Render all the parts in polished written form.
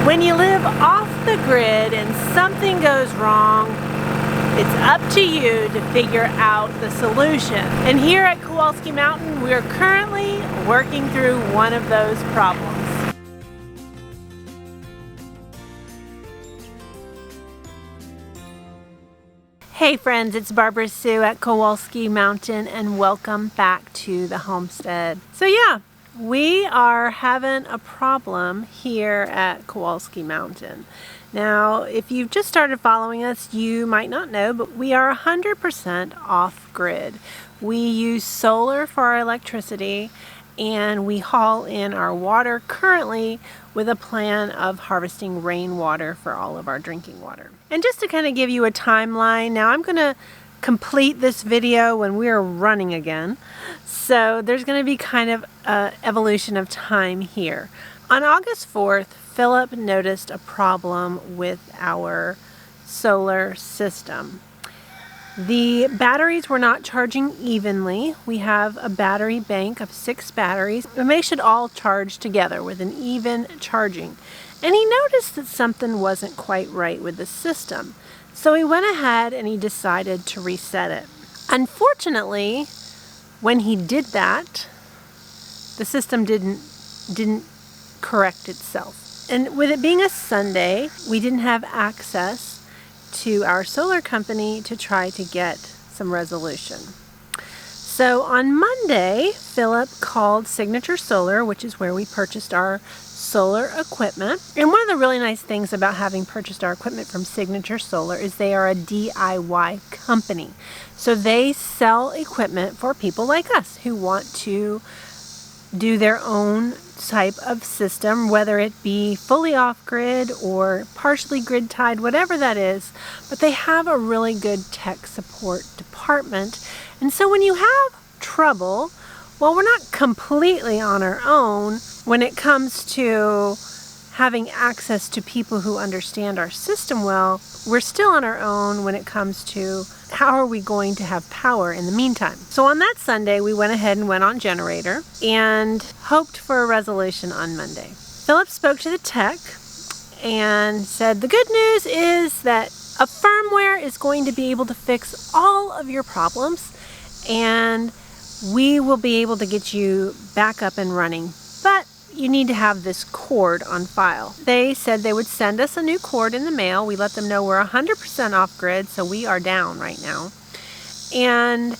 When you live off the grid and something goes wrong, it's up to you to figure out the solution. And here at Kowalski Mountain, we're currently working through one of those problems. Hey friends, it's Barbara Sue at Kowalski Mountain and welcome back to the homestead. So yeah, we are having a problem here at Kowalski Mountain. Now, if you've just started following us, you might not know, but we are 100% off-grid. We use solar for our electricity and we haul in our water currently with a plan of harvesting rainwater for all of our drinking water. And just to kind of give you a timeline, now I'm going to complete this video when we are running again. So there's going to be kind of an evolution of time here. On August 4th, Philip noticed a problem with our solar system. The batteries were not charging evenly. We have a battery bank of 6 batteries, and they should all charge together with an even charging. And he noticed that something wasn't quite right with the system. So he went ahead and he decided to reset it. Unfortunately, when he did that, the system didn't correct itself. And with it being a Sunday, we didn't have access to our solar company to try to get some resolution. So on Monday, Philip called Signature Solar, which is where we purchased our solar equipment. And one of the really nice things about having purchased our equipment from Signature Solar is they are a DIY company. So they sell equipment for people like us who want to do their own type of system, whether it be fully off-grid or partially grid-tied, whatever that is. But they have a really good tech support department. And so when you have trouble, well, we're not completely on our own when it comes to having access to people who understand our system well. We're still on our own when it comes to how are we going to have power in the meantime. So on that Sunday, we went ahead and went on generator and hoped for a resolution on Monday. Philip spoke to the tech and said the good news is that a firmware is going to be able to fix all of your problems and we will be able to get you back up and running. But you need to have this cord on file. They said they would send us a new cord in the mail. We let them know we're 100% off-grid, so we are down right now. And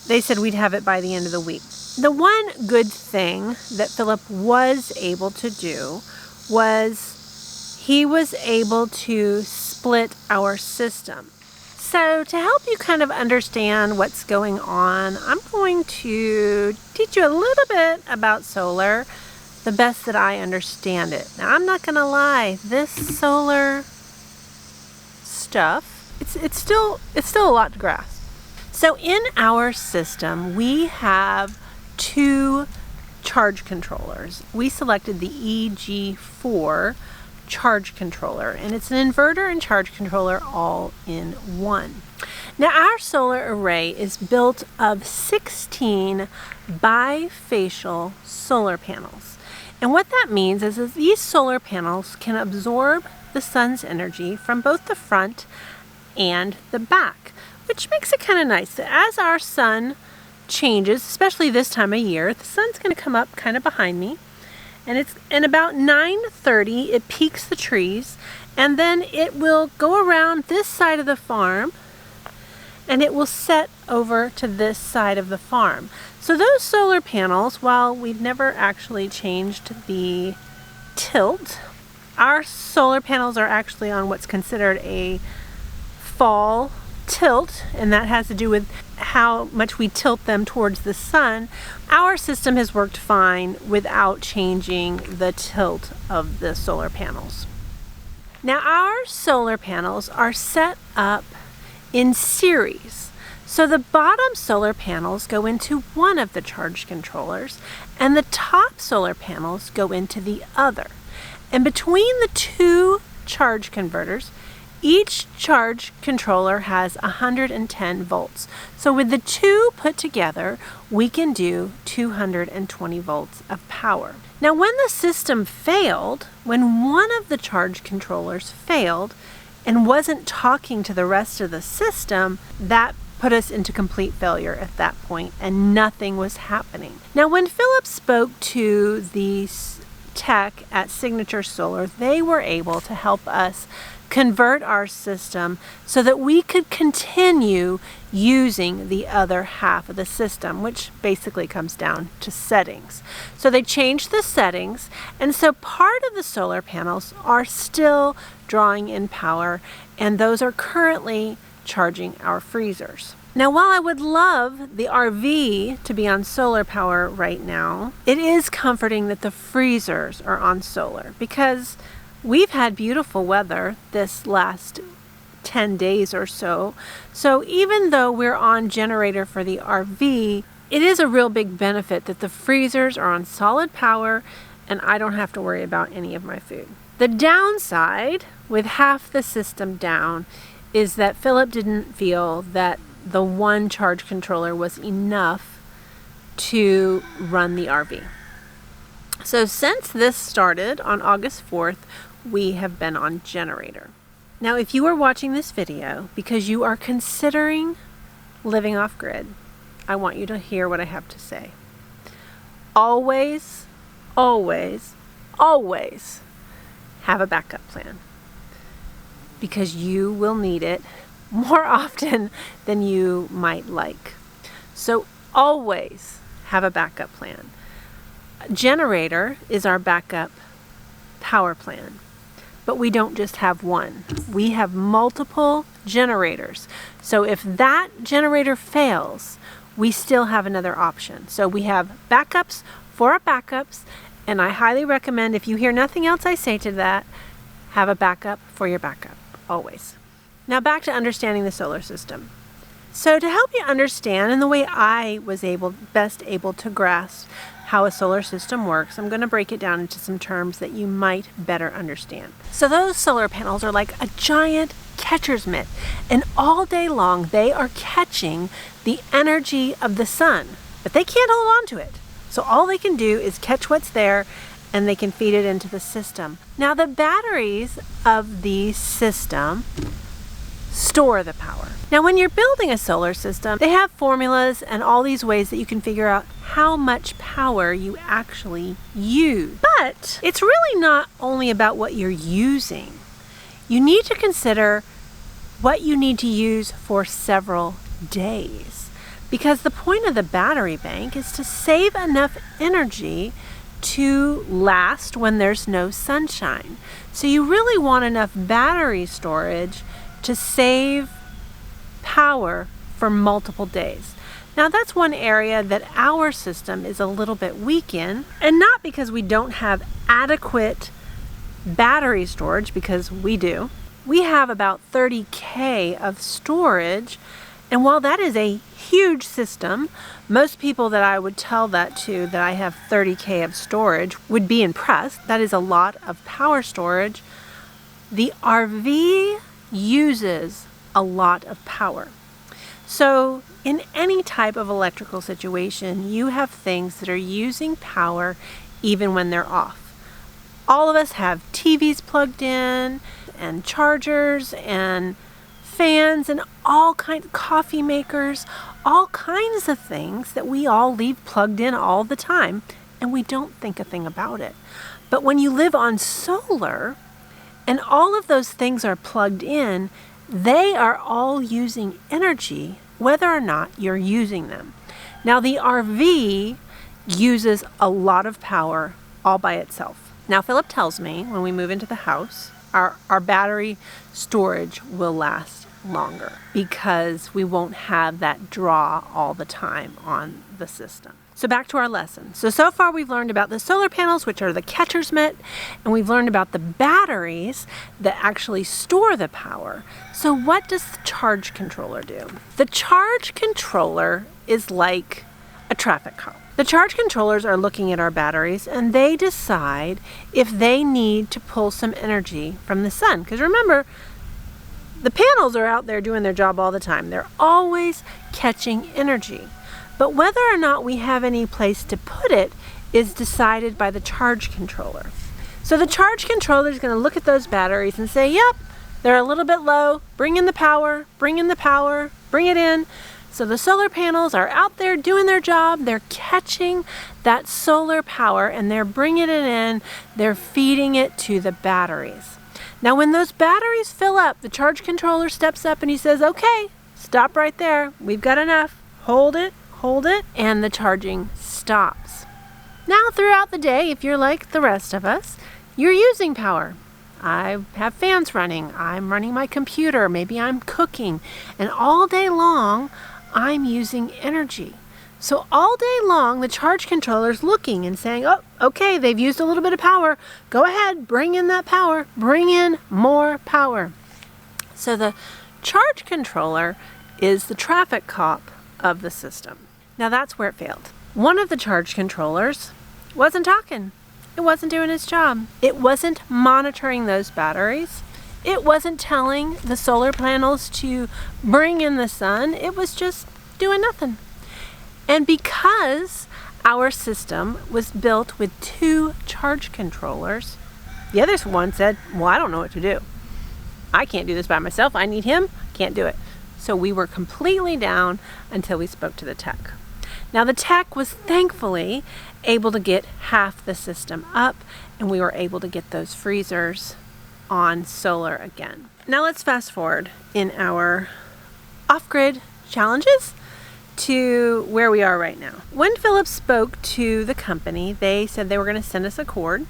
they said we'd have it by the end of the week. The one good thing that Philip was able to do was he was able to split our system. So to help you kind of understand what's going on, I'm going to teach you a little bit about solar, the best that I understand it. Now, I'm not going to lie, this solar stuff, it's still a lot to grasp. So in our system, we have 2 charge controllers. We selected the EG4 charge controller, and it's an inverter and charge controller all in one. Now our solar array is built of 16 bifacial solar panels. And what that means is that these solar panels can absorb the sun's energy from both the front and the back, which makes it kind of nice that as our sun changes, especially this time of year, the sun's going to come up kind of behind me. And about 9:30 it peaks the trees, and then it will go around this side of the farm and it will set over to this side of the farm. So those solar panels, while we've never actually changed the tilt, our solar panels are actually on what's considered a fall tilt, and that has to do with how much we tilt them towards the sun. Our system has worked fine without changing the tilt of the solar panels. Now our solar panels are set up in series. So the bottom solar panels go into one of the charge controllers and the top solar panels go into the other. And between the 2 charge converters, each charge controller has 110 volts. So with the 2 put together, we can do 220 volts of power. Now when the system failed, when one of the charge controllers failed and wasn't talking to the rest of the system, that put us into complete failure at that point, and nothing was happening. Now when Philip spoke to the tech at Signature Solar, they were able to help us convert our system so that we could continue using the other half of the system, which basically comes down to settings. So they changed the settings, and so part of the solar panels are still drawing in power, and those are currently charging our freezers. Now, while I would love the RV to be on solar power right now, it is comforting that the freezers are on solar, because we've had beautiful weather this last 10 days or so. So even though we're on generator for the RV, it is a real big benefit that the freezers are on solid power and I don't have to worry about any of my food. The downside with half the system down is that Philip didn't feel that the one charge controller was enough to run the RV. So since this started on August 4th, we have been on generator. Now, if you are watching this video because you are considering living off grid, I want you to hear what I have to say. Always, always, always have a backup plan, because you will need it more often than you might like. So always have a backup plan. Generator is our backup power plan, but we don't just have one. We have multiple generators. So if that generator fails, we still have another option. So we have backups for our backups, and I highly recommend, if you hear nothing else I say to that, have a backup for your backup, always. Now back to understanding the solar system. So to help you understand, and the way I was best able to grasp how a solar system works, I'm going to break it down into some terms that you might better understand. So those solar panels are like a giant catcher's mitt, and all day long they are catching the energy of the sun, but they can't hold on to it. So all they can do is catch what's there, and they can feed it into the system. Now the batteries of the system store the power. Now when you're building a solar system, they have formulas and all these ways that you can figure out how much power you actually use. But it's really not only about what you're using. You need to consider what you need to use for several days, because the point of the battery bank is to save enough energy to last when there's no sunshine. So you really want enough battery storage to save power for multiple days. Now that's one area that our system is a little bit weak in, and not because we don't have adequate battery storage, because we do. We have about 30K of storage, and while that is a huge system, most people that I would tell that to, that I have 30K of storage, would be impressed. That is a lot of power storage. The RV uses a lot of power. So in any type of electrical situation, you have things that are using power even when they're off. All of us have TVs plugged in, and chargers, and fans, and all kinds of coffee makers, all kinds of things that we all leave plugged in all the time, and we don't think a thing about it. But when you live on solar, and all of those things are plugged in, they are all using energy whether or not you're using them. Now the RV uses a lot of power all by itself. Now Philip tells me when we move into the house, our battery storage will last longer, because we won't have that draw all the time on the system. So back to our lesson. So far we've learned about the solar panels, which are the catcher's mitt, and we've learned about the batteries that actually store the power. So what does the charge controller do? The charge controller is like a traffic cop. The charge controllers are looking at our batteries, and they decide if they need to pull some energy from the sun. Because remember, the panels are out there doing their job all the time. They're always catching energy. But whether or not we have any place to put it is decided by the charge controller. So the charge controller is going to look at those batteries and say, yep, they're a little bit low, bring in the power, bring in the power, bring it in. So the solar panels are out there doing their job. They're catching that solar power and they're bringing it in. They're feeding it to the batteries. Now when those batteries fill up, the charge controller steps up and he says, okay, stop right there. We've got enough. Hold it, and the charging stops. Now throughout the day, if you're like the rest of us, you're using power. I have fans running. I'm running my computer. Maybe I'm cooking. And all day long, I'm using energy. So all day long, the charge controller is looking and saying, oh, okay, they've used a little bit of power. Go ahead, bring in that power. Bring in more power. So the charge controller is the traffic cop of the system. Now that's where it failed. One of the charge controllers wasn't talking. It wasn't doing its job. It wasn't monitoring those batteries. It wasn't telling the solar panels to bring in the sun. It was just doing nothing. And because our system was built with 2 charge controllers, the other one said, well, I don't know what to do. I can't do this by myself. I need him. Can't do it. So we were completely down until we spoke to the tech. Now the tech was thankfully able to get half the system up and we were able to get those freezers on solar again. Now let's fast forward in our OffGrid Challenges to where we are right now. When Philips spoke to the company, they said they were going to send us a cord,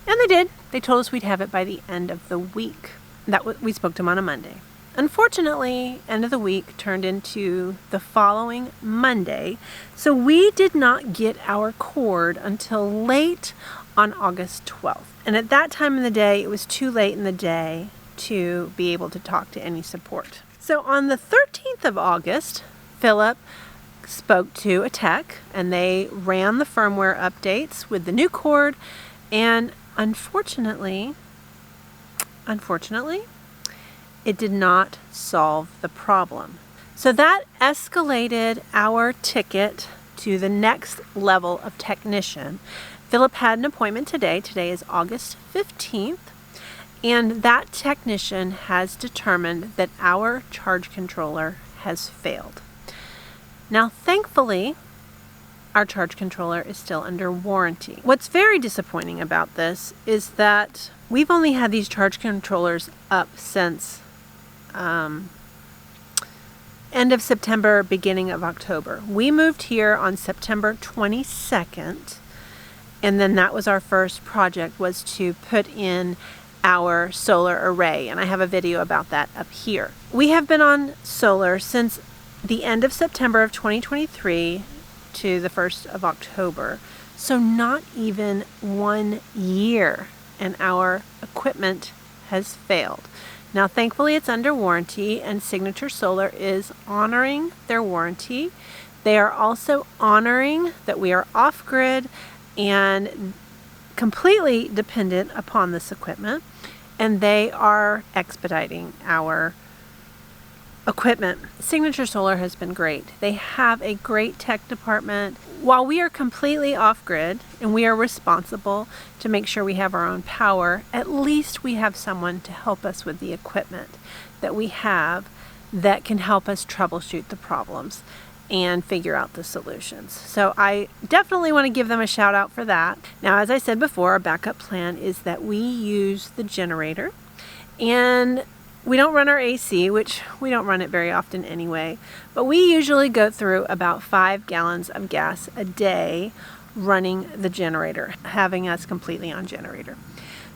and they did. They told us we'd have it by the end of the week. We spoke to them on a Monday. Unfortunately, end of the week turned into the following Monday, so we did not get our cord until late on August 12th. And at that time in the day, it was too late in the day to be able to talk to any support. So on the 13th of August, Philip spoke to a tech and they ran the firmware updates with the new cord, and unfortunately, it did not solve the problem. So that escalated our ticket to the next level of technician. Philip had an appointment today. Today is August 15th. And that technician has determined that our charge controller has failed. Now, thankfully, our charge controller is still under warranty. What's very disappointing about this is that we've only had these charge controllers up since end of September, beginning of October. We moved here on September 22nd, and then that was our first project, was to put in our solar array, and I have a video about that up here. We have been on solar since the end of September of 2023 to the 1st of October, so not even 1 year, and our equipment has failed. Now thankfully it's under warranty, and Signature Solar is honoring their warranty. They are also honoring that we are off-grid and completely dependent upon this equipment, and they are expediting our equipment. Signature Solar has been great. They have a great tech department. While we are completely off-grid and we are responsible to make sure we have our own power, at least we have someone to help us with the equipment that we have that can help us troubleshoot the problems and figure out the solutions. So I definitely want to give them a shout out for that. Now, as I said before, our backup plan is that we use the generator, and we don't run our AC, which we don't run it very often anyway, but we usually go through about 5 gallons of gas a day running the generator, having us completely on generator.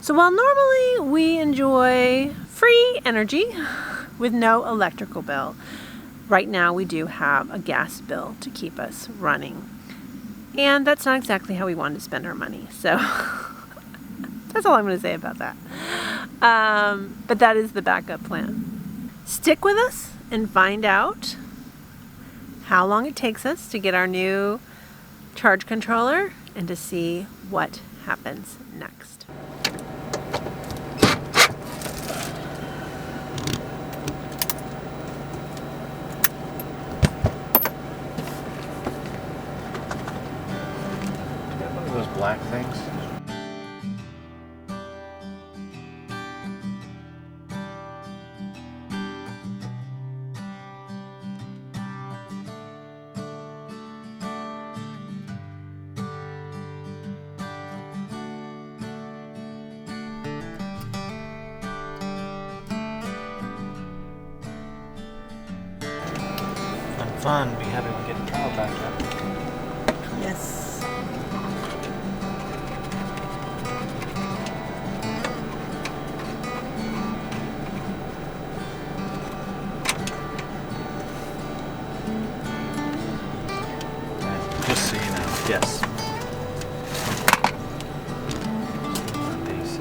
So while normally we enjoy free energy with no electrical bill, right now we do have a gas bill to keep us running. And that's not exactly how we want to spend our money. So that's all I'm going to say about that. But that is the backup plan. Stick with us and find out how long it takes us to get our new charge controller and to see what happens next. fun be having to get the power back up. Yes. Just so you know, yes. DC.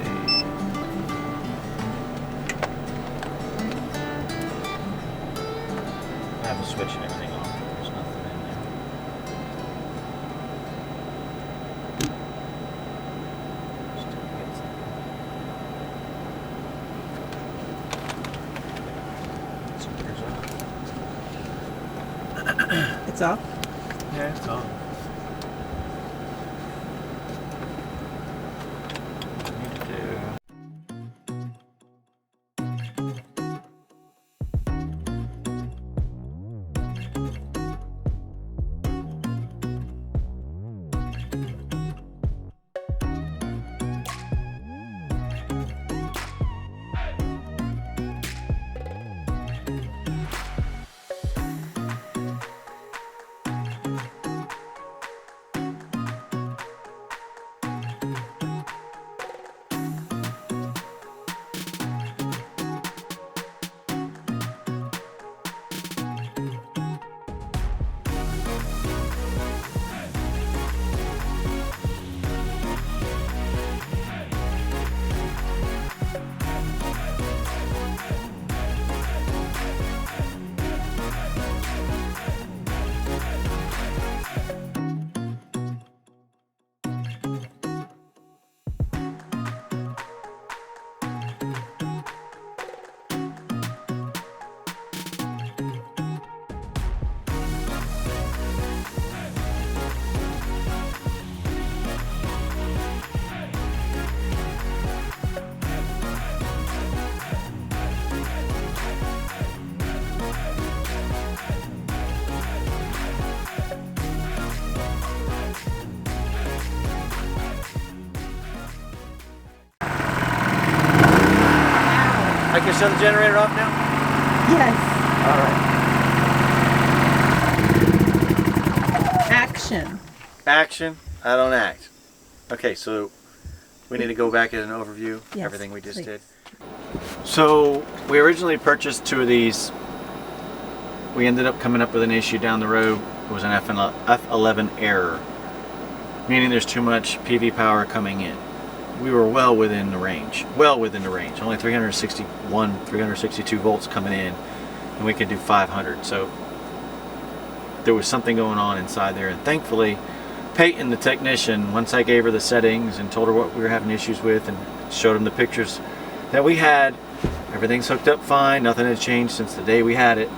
I have a switch and everything on. There's nothing in there. Still gets it. It's off? Yeah, it's on. I can shut the generator off now? Yes. Alright. Action. Action. I don't act. Okay, so we need to go back at an overview. Yes, Everything we just please. did. So we originally purchased 2 of these. We ended up coming up with an issue down the road. It was an F11 error, meaning there's too much PV power coming in. We were well within the range. Only 362 volts coming in, and we could do 500. So there was something going on inside there, and thankfully Peyton, the technician, once I gave her the settings and told her what we were having issues with and showed him the pictures that we had, everything's hooked up fine, nothing had changed since the day we had it,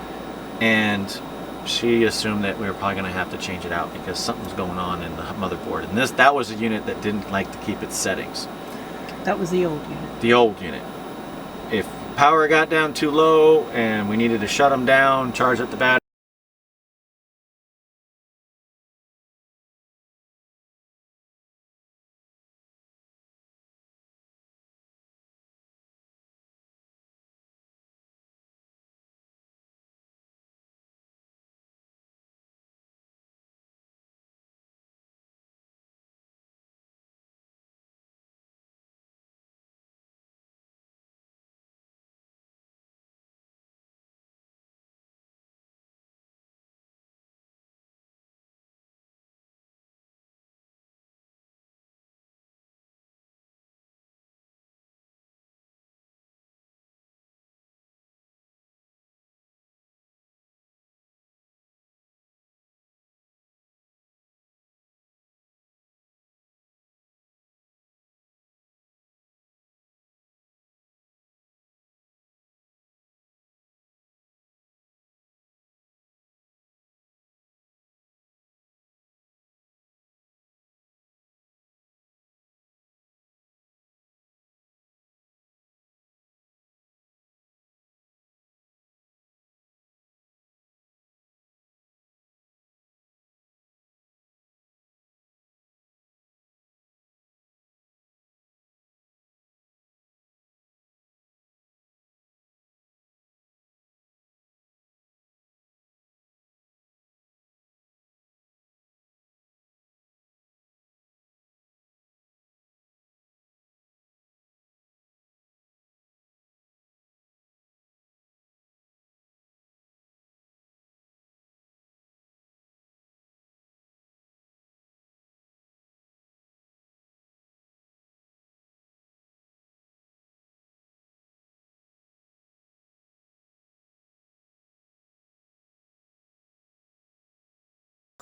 and she assumed that we were probably going to have to change it out because something's going on in the motherboard. And that was a unit that didn't like to keep its settings. That was the old unit. The old unit. If power got down too low and we needed to shut them down, charge up the battery,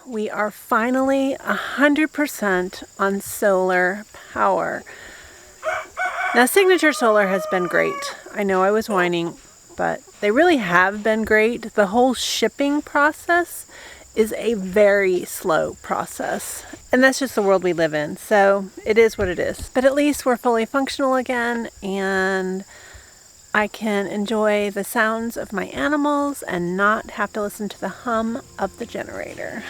We are finally 100% on solar power. Now, Signature Solar has been great. I know I was whining, but they really have been great. The whole shipping process is a very slow process. And that's just the world we live in. So it is what it is. But at least we're fully functional again, and I can enjoy the sounds of my animals and not have to listen to the hum of the generator.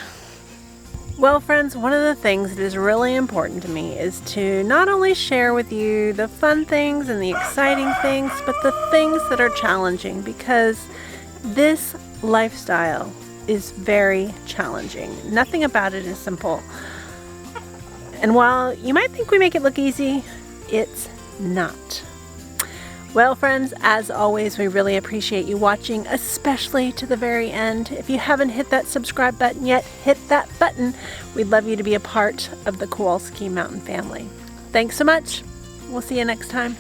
Well, friends, one of the things that is really important to me is to not only share with you the fun things and the exciting things, but the things that are challenging, because this lifestyle is very challenging. Nothing about it is simple. And while you might think we make it look easy, it's not. Well, friends, as always, we really appreciate you watching, especially to the very end. If you haven't hit that subscribe button yet, hit that button. We'd love you to be a part of the Kowalski Mountain family. Thanks so much. We'll see you next time.